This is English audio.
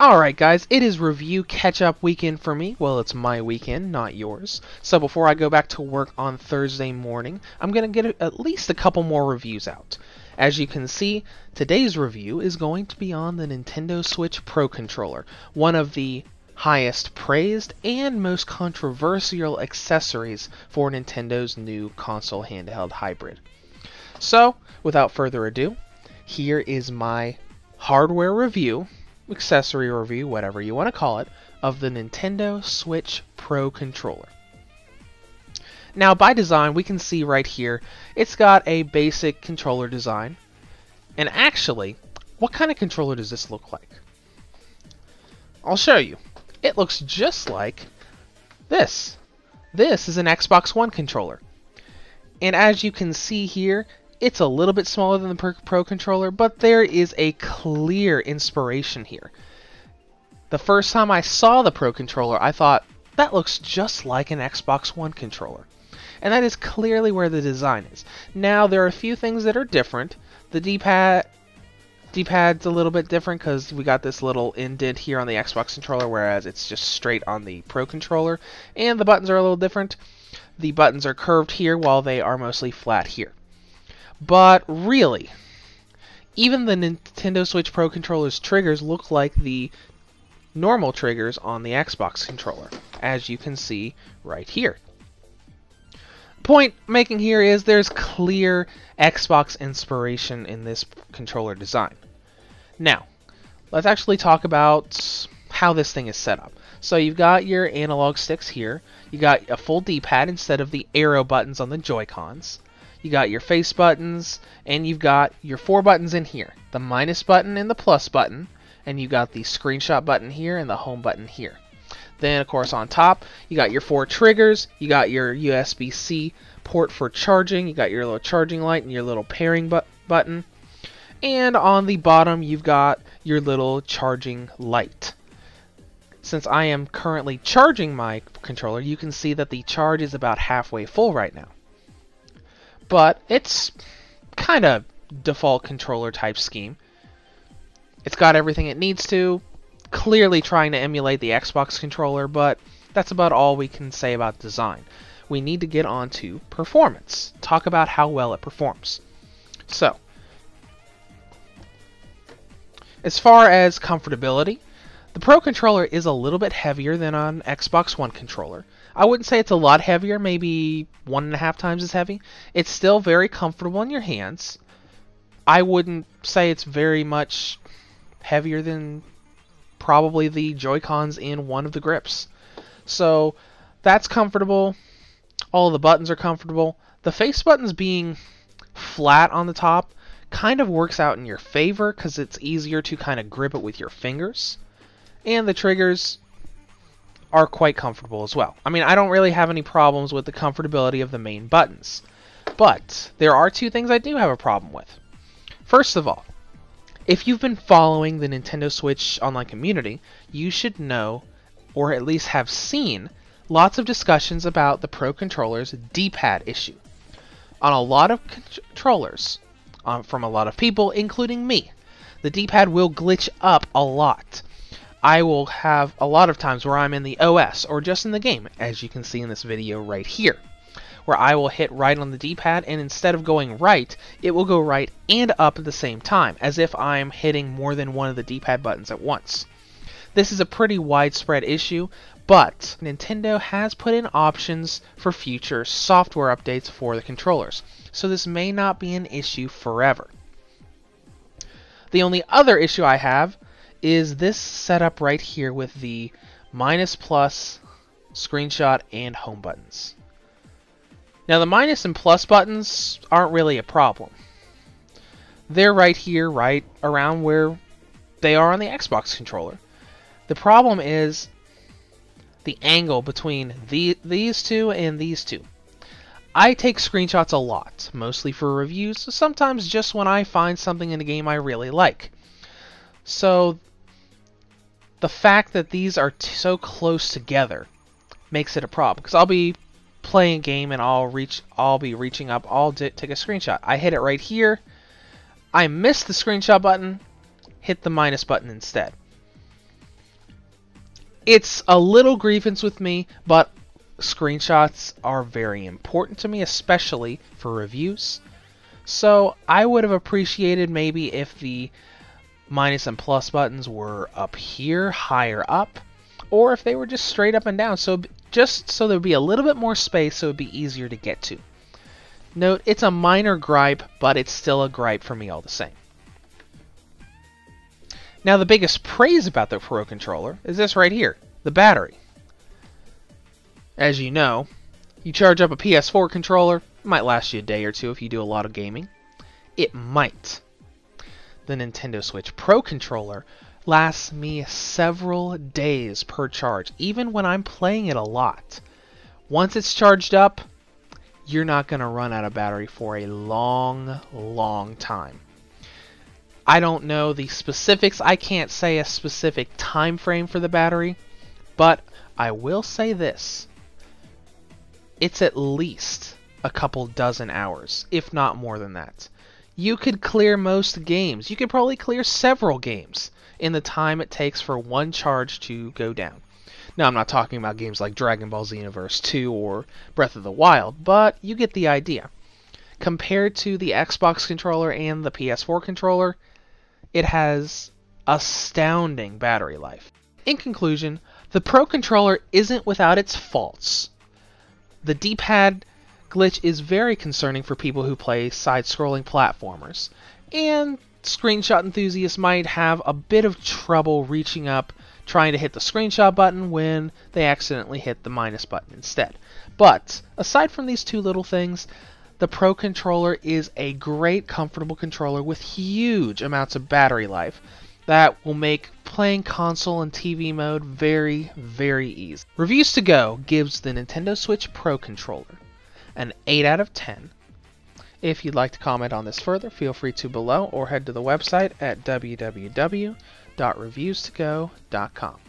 Alright guys, it is review catch-up weekend for me. Well, it's my weekend, not yours. So before I go back to work on Thursday morning, I'm going to get at least a couple more reviews out. As you can see, today's review is going to be on the Nintendo Switch Pro Controller, one of the highest praised and most controversial accessories for Nintendo's new console handheld hybrid. So, without further ado, here is my hardware review, accessory review, whatever you want to call it, of the Nintendo Switch Pro Controller. Now, by design, we can see right here, it's got a basic controller design. And actually, what kind of controller does this look like? I'll show you. It looks just like this. This is an Xbox One controller. And as you can see here, it's a little bit smaller than the Pro Controller, but there is a clear inspiration here. The first time I saw the Pro Controller, I thought, that looks just like an Xbox One controller. And that is clearly where the design is. Now, there are a few things that are different. The D-pad's a little bit different because we got this little indent here on the Xbox controller, whereas it's just straight on the Pro Controller. And the buttons are a little different. The buttons are curved here while they are mostly flat here. But really, even the Nintendo Switch Pro Controller's triggers look like the normal triggers on the Xbox controller, as you can see right here. Point making here is there's clear Xbox inspiration in this controller design. Now, let's actually talk about how this thing is set up. So you've got your analog sticks here, you got a full D-pad instead of the arrow buttons on the Joy-Cons. You got your face buttons, and you've got your 4 buttons in here. The minus button and the plus button, and you got the screenshot button here and the home button here. Then, of course, on top, you got your 4 triggers, you got your USB-C port for charging, you got your little charging light and your little pairing button. And on the bottom, you've got your little charging light. Since I am currently charging my controller, you can see that the charge is about halfway full right now. But it's kind of default controller type scheme. It's got everything it needs to, clearly trying to emulate the Xbox controller, but that's about all we can say about design. We need to get on to performance. Talk about how well it performs. So, as far as comfortability, the Pro Controller is a little bit heavier than an Xbox One controller. I wouldn't say it's a lot heavier, maybe 1.5 times as heavy. It's still very comfortable in your hands. I wouldn't say it's very much heavier than probably the Joy-Cons in one of the grips. So that's comfortable. All the buttons are comfortable. The face buttons being flat on the top kind of works out in your favor because it's easier to kind of grip it with your fingers. And the triggers are quite comfortable as well. I mean, I don't really have any problems with the comfortability of the main buttons. But there are 2 things I do have a problem with. First of all, if you've been following the Nintendo Switch online community, you should know, or at least have seen, lots of discussions about the Pro Controller's D-pad issue. On a lot of controllers, from a lot of people, including me, the D-pad will glitch up a lot. I will have a lot of times where I'm in the OS or just in the game, as you can see in this video right here, where I will hit right on the D-pad and instead of going right, it will go right and up at the same time, as if I'm hitting more than one of the D-pad buttons at once. This is a pretty widespread issue, but Nintendo has put in options for future software updates for the controllers, so this may not be an issue forever. The only other issue I have is this setup right here with the minus, plus, screenshot, and home buttons. Now the minus and plus buttons aren't really a problem. They're right here, right around where they are on the Xbox controller. The problem is the angle between these 2 and these 2. I take screenshots a lot, mostly for reviews, sometimes just when I find something in a game I really like. So the fact that these are so close together makes it a problem, because I'll be playing a game and I'll be reaching up, I'll take a screenshot. I hit it right here, I missed the screenshot button, hit the minus button instead. It's a little grievance with me, but screenshots are very important to me, especially for reviews. So I would have appreciated maybe if the minus and plus buttons were up here, higher up, or if they were just straight up and down, so just so there would be a little bit more space so it would be easier to get to. Note, it's a minor gripe, but it's still a gripe for me all the same. Now the biggest praise about the Pro Controller is this right here, the battery. As you know, you charge up a PS4 controller, it might last you a day or two if you do a lot of gaming. It might. The Nintendo Switch Pro Controller lasts me several days per charge, even when I'm playing it a lot. Once it's charged up, you're not going to run out of battery for a long, long time. I don't know the specifics. I can't say a specific time frame for the battery, but I will say this. It's at least a couple dozen hours, if not more than that. You could clear most games. You could probably clear several games in the time it takes for one charge to go down. Now, I'm not talking about games like Dragon Ball Xenoverse 2 or Breath of the Wild, but you get the idea. Compared to the Xbox controller and the PS4 controller, it has astounding battery life. In conclusion, the Pro Controller isn't without its faults. The D-pad glitch is very concerning for people who play side-scrolling platformers, and screenshot enthusiasts might have a bit of trouble reaching up trying to hit the screenshot button when they accidentally hit the minus button instead. But aside from these two little things, the Pro Controller is a great, comfortable controller with huge amounts of battery life that will make playing console and TV mode very, very easy. Reviews to Go gives the Nintendo Switch Pro Controller an 8 out of 10. If you'd like to comment on this further, feel free to below or head to the website at www.reviewstogo.com.